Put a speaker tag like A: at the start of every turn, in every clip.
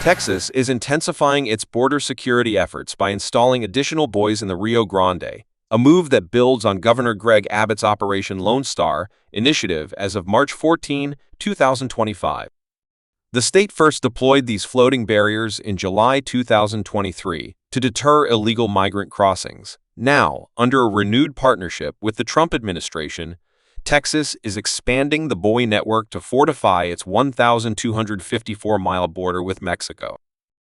A: Texas is intensifying its border security efforts by installing additional buoys in the Rio Grande, a move that builds on Governor Greg Abbott's Operation Lone Star initiative as of March 14, 2025. The state first deployed these floating barriers in July 2023 to deter illegal migrant crossings. Now, under a renewed partnership with the Trump administration, Texas is expanding the buoy network to fortify its 1,254-mile border with Mexico.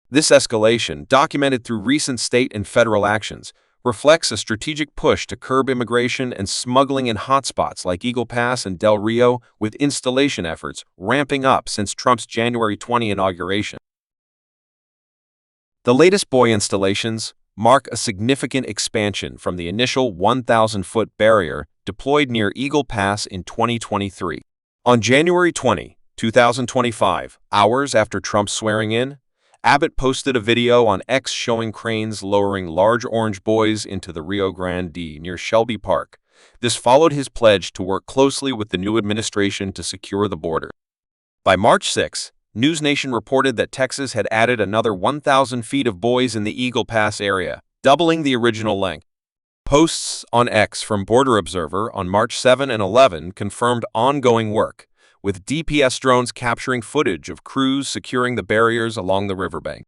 A: This escalation, documented through recent state and federal actions, reflects a strategic push to curb immigration and smuggling in hotspots like Eagle Pass and Del Rio, with installation efforts ramping up since Trump's January 20 inauguration. The latest buoy installations mark a significant expansion from the initial 1,000-foot barrier deployed near Eagle Pass in 2023. On January 20, 2025, hours after Trump's swearing in, Abbott posted a video on X showing cranes lowering large orange buoys into the Rio Grande near Shelby Park. This followed his pledge to work closely with the new administration to secure the border. By March 6, News Nation reported that Texas had added another 1,000 feet of buoys in the Eagle Pass area, doubling the original length. Posts on X from Border Observer on March 7 and 11 confirmed ongoing work, with DPS drones capturing footage of crews securing the barriers along the riverbank.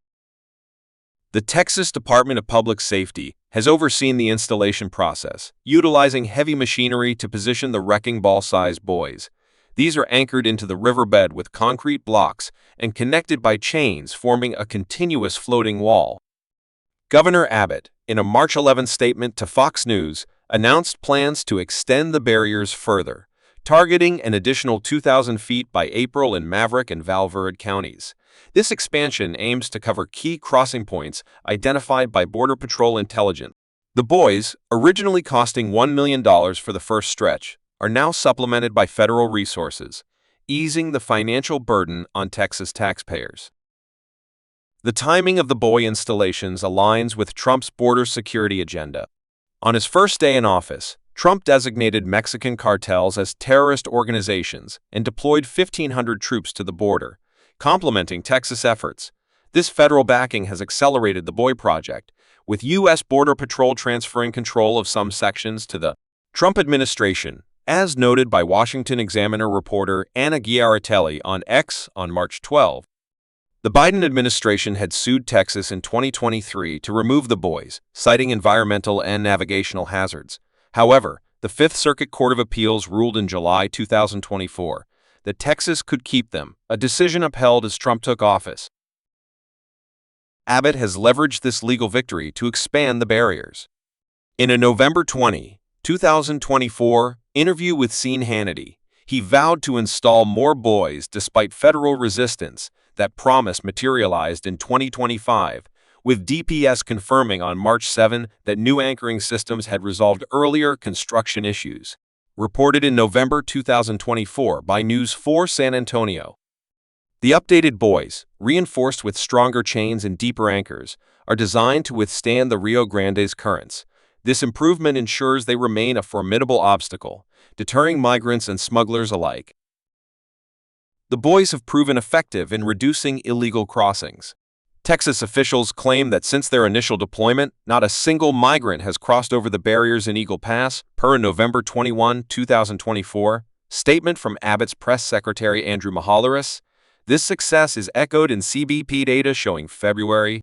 A: The Texas Department of Public Safety has overseen the installation process, utilizing heavy machinery to position the wrecking ball-sized buoys. These are anchored into the riverbed with concrete blocks and connected by chains, forming a continuous floating wall. Governor Abbott, in a March 11 statement to Fox News, announced plans to extend the barriers further, targeting an additional 2,000 feet by April in Maverick and Valverde counties. This expansion aims to cover key crossing points identified by Border Patrol intelligence. The buoys, originally costing $1 million for the first stretch, are now supplemented by federal resources, easing the financial burden on Texas taxpayers. The timing of the buoy installations aligns with Trump's border security agenda. On his first day in office, Trump designated Mexican cartels as terrorist organizations and deployed 1,500 troops to the border, complementing Texas efforts. This federal backing has accelerated the buoy project, with U.S. Border Patrol transferring control of some sections to the Trump administration, as noted by Washington Examiner reporter Anna Giaritelli on X on March 12. The Biden administration had sued Texas in 2023 to remove the buoys, citing environmental and navigational hazards. However, the Fifth Circuit Court of Appeals ruled in July 2024 that Texas could keep them, a decision upheld as Trump took office. Abbott has leveraged this legal victory to expand the barriers. In a November 20, 2024 interview with Sean Hannity, he vowed to install more buoys despite federal resistance. That promise materialized in 2025, with DPS confirming on March 7 that new anchoring systems had resolved earlier construction issues. Reported in November 2024 by News 4 San Antonio. The updated buoys, reinforced with stronger chains and deeper anchors, are designed to withstand the Rio Grande's currents. This improvement ensures they remain a formidable obstacle, deterring migrants and smugglers alike. The buoys have proven effective in reducing illegal crossings. Texas officials claim that since their initial deployment, not a single migrant has crossed over the barriers in Eagle Pass, per a November 21, 2024 statement from Abbott's press secretary Andrew Mahalaris. This success is echoed in CBP data showing February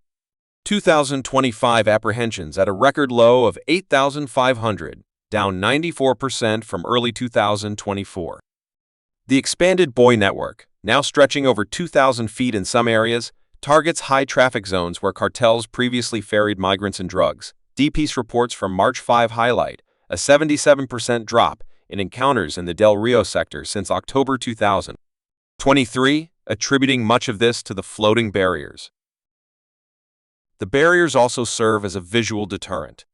A: 2025 apprehensions at a record low of 8,500, down 94% from early 2024. The expanded buoy network, now stretching over 2,000 feet in some areas, targets high-traffic zones where cartels previously ferried migrants and drugs. DPS reports from March 5 highlight a 77% drop in encounters in the Del Rio sector since October 2023, attributing much of this to the floating barriers. The barriers also serve as a visual deterrent.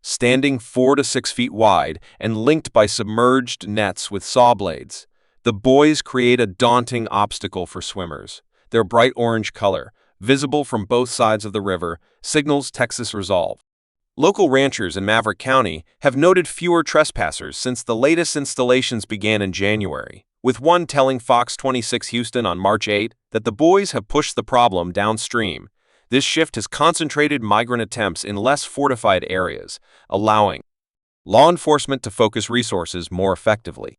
A: Standing 4 to 6 feet wide and linked by submerged nets with saw blades, the buoys create a daunting obstacle for swimmers. Their bright orange color, visible from both sides of the river, signals Texas resolve. Local ranchers in Maverick County have noted fewer trespassers since the latest installations began in January, with one telling Fox 26 Houston on March 8 that the buoys have pushed the problem downstream. This shift has concentrated migrant attempts in less fortified areas, allowing law enforcement to focus resources more effectively.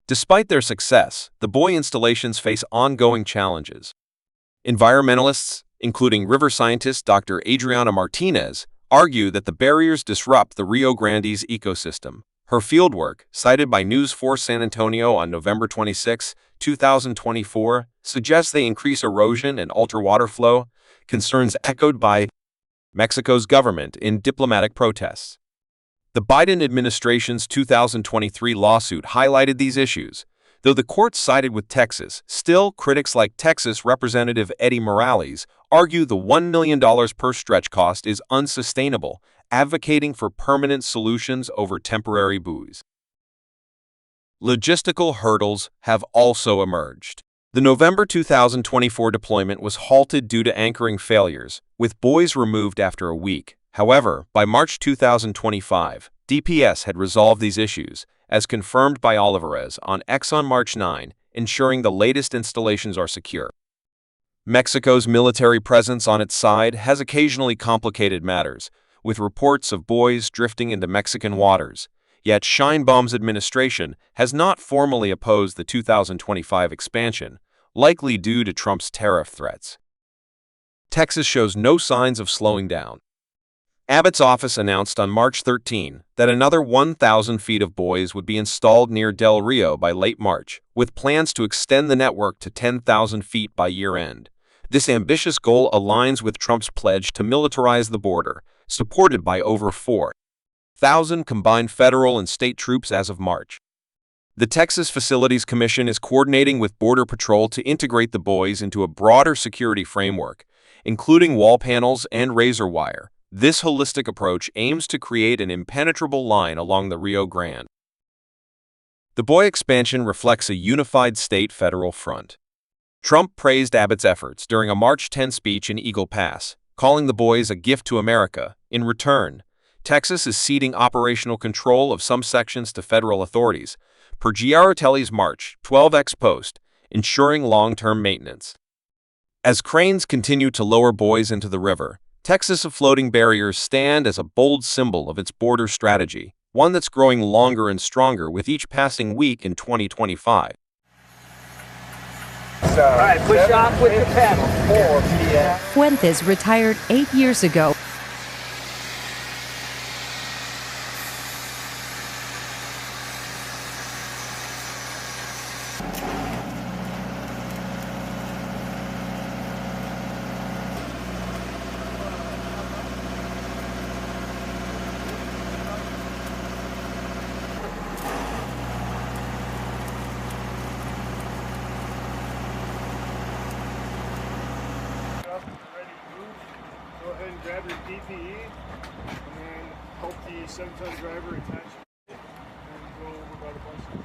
A: Despite their success, the buoy installations face ongoing challenges. Environmentalists, including river scientist Dr. Adriana Martinez, argue that the barriers disrupt the Rio Grande's ecosystem. Her fieldwork, cited by News 4 San Antonio on November 26, 2024, suggests they increase erosion and alter water flow, concerns echoed by Mexico's government in diplomatic protests. The Biden administration's 2023 lawsuit highlighted these issues. Though the court sided with Texas, still, critics like Texas Representative Eddie Morales argue the $1 million per stretch cost is unsustainable, advocating for permanent solutions over temporary buoys. Logistical hurdles have also emerged. The November 2024 deployment was halted due to anchoring failures, with buoys removed after a week. However, by March 2025, DPS had resolved these issues, as confirmed by Olivares on X on March 9, ensuring the latest installations are secure. Mexico's military presence on its side has occasionally complicated matters, with reports of buoys drifting into Mexican waters. Yet Sheinbaum's administration has not formally opposed the 2025 expansion, likely due to Trump's tariff threats. Texas shows no signs of slowing down. Abbott's office announced on March 13 that another 1,000 feet of buoys would be installed near Del Rio by late March, with plans to extend the network to 10,000 feet by year-end. This ambitious goal aligns with Trump's pledge to militarize the border, supported by over 4,000 combined federal and state troops as of March. The Texas Facilities Commission is coordinating with Border Patrol to integrate the buoys into a broader security framework, including wall panels and razor wire. This holistic approach aims to create an impenetrable line along the Rio Grande. The buoy expansion reflects a unified state-federal front. Trump praised Abbott's efforts during a March 10 speech in Eagle Pass, calling the buoys a gift to America. In return, Texas is ceding operational control of some sections to federal authorities, per Giaritelli's March 12X post, ensuring long-term maintenance. As cranes continue to lower buoys into the river, Texas' floating barriers stand as a bold symbol of its border strategy, one that's growing longer and stronger with each passing week in 2025.
B: All right, push off with your pedal.
C: Fuentes retired 8 years ago.
B: Go ahead and grab your PPE, and then help the 7-ton driver attach it, and go over by the bus.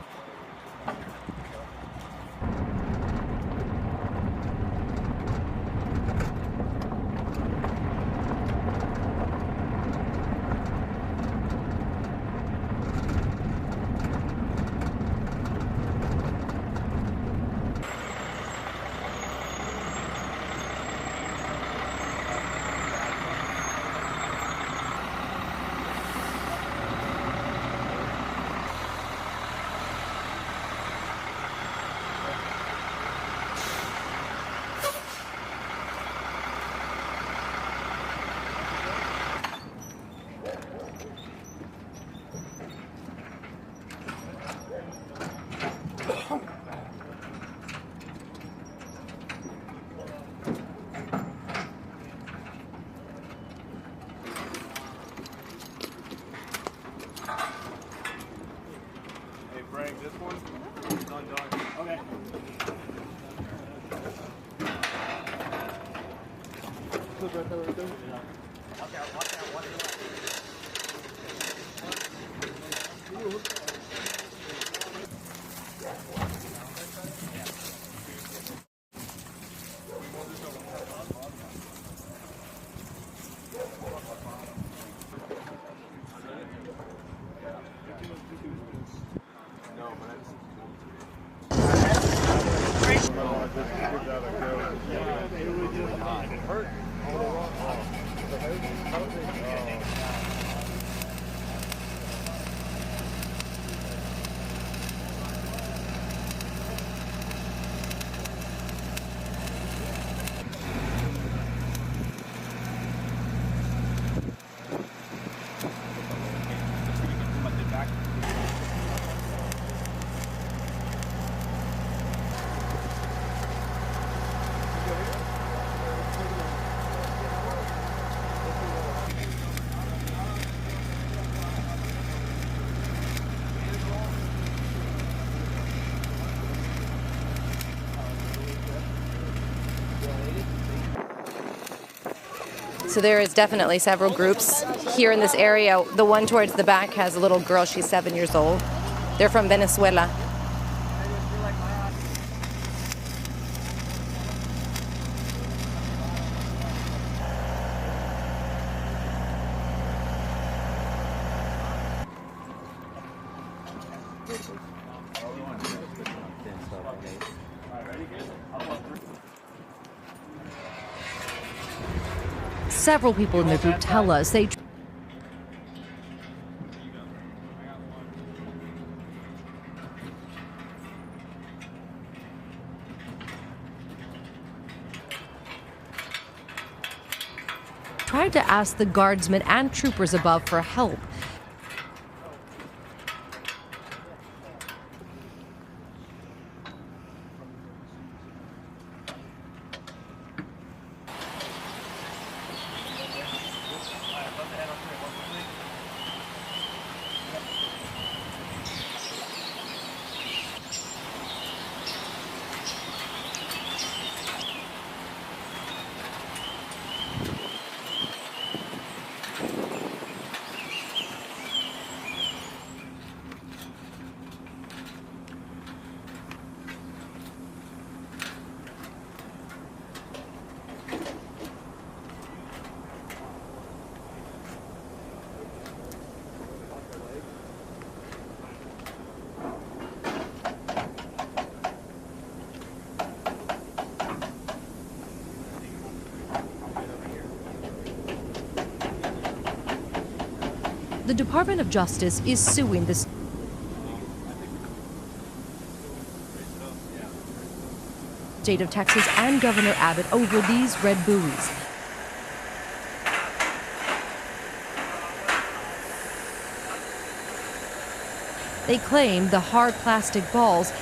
B: Frank, this one? It's undone. Okay. Look right there, right there. Yeah. Watch out, watch out, watch out. No, but I just It hurt.
D: So there is definitely several groups here in this area. The one towards the back has a little girl, she's 7 years old. They're from Venezuela.
C: Several people in the group tell us they tried to ask the guardsmen and troopers above for help. The Department of Justice is suing the state of Texas and Governor Abbott over these red buoys. They claim the hard plastic balls